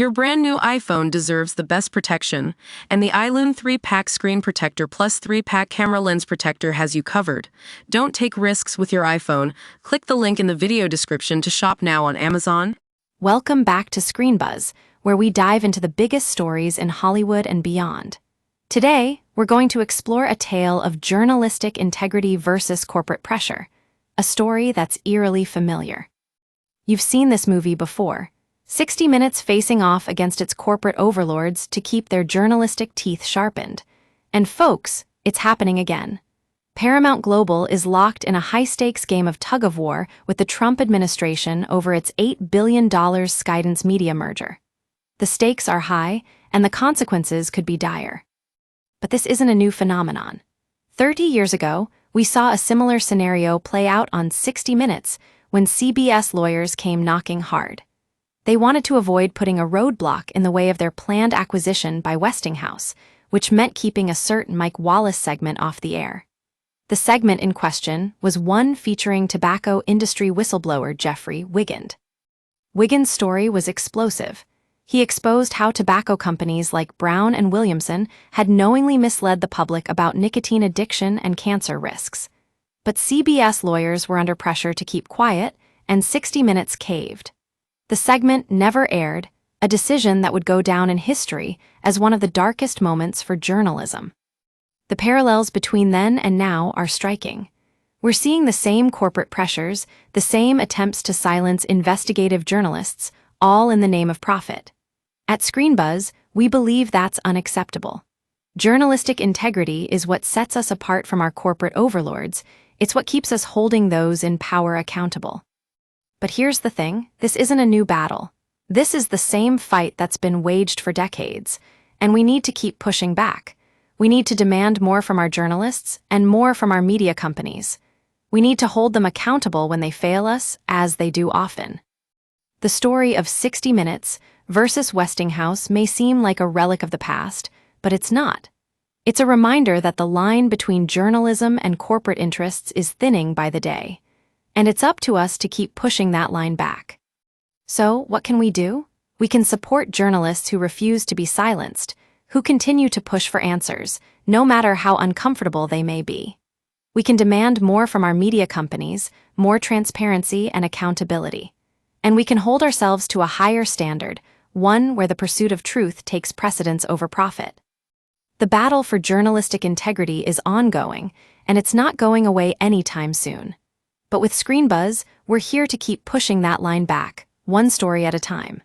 Your brand new iPhone deserves the best protection, and the iLune 3-Pack Screen Protector plus 3-Pack Camera Lens Protector has you covered. Don't take risks with your iPhone. Click the link in the video description to shop now on Amazon. Welcome back to Screen Buzz, where we dive into the biggest stories in Hollywood and beyond. Today, we're going to explore a tale of journalistic integrity versus corporate pressure, a story that's eerily familiar. You've seen this movie before. 60 Minutes facing off against its corporate overlords to keep their journalistic teeth sharpened. And folks, it's happening again. Paramount Global is locked in a high-stakes game of tug-of-war with the Trump administration over its $8 billion Skydance Media merger. The stakes are high, and the consequences could be dire. But this isn't a new phenomenon. 30 years ago, we saw a similar scenario play out on 60 Minutes when CBS lawyers came knocking hard. They wanted to avoid putting a roadblock in the way of their planned acquisition by Westinghouse, which meant keeping a certain Mike Wallace segment off the air. The segment in question was one featuring tobacco industry whistleblower Jeffrey Wigand. Wigand's story was explosive. He exposed how tobacco companies like Brown and Williamson had knowingly misled the public about nicotine addiction and cancer risks. But CBS lawyers were under pressure to keep quiet, and 60 Minutes caved. The segment never aired, a decision that would go down in history as one of the darkest moments for journalism. The parallels between then and now are striking. We're seeing the same corporate pressures, the same attempts to silence investigative journalists, all in the name of profit. At Screen Buzz, we believe that's unacceptable. Journalistic integrity is what sets us apart from our corporate overlords. It's what keeps us holding those in power accountable. But here's the thing, this isn't a new battle. This is the same fight that's been waged for decades, and we need to keep pushing back. We need to demand more from our journalists and more from our media companies. We need to hold them accountable when they fail us, as they do often. The story of 60 Minutes versus Westinghouse may seem like a relic of the past, but it's not. It's a reminder that the line between journalism and corporate interests is thinning by the day. And it's up to us to keep pushing that line back. So, what can we do? We can support journalists who refuse to be silenced, who continue to push for answers, no matter how uncomfortable they may be. We can demand more from our media companies, more transparency and accountability. And we can hold ourselves to a higher standard, one where the pursuit of truth takes precedence over profit. The battle for journalistic integrity is ongoing, and it's not going away anytime soon. But with Screen Buzz, we're here to keep pushing that line back, one story at a time.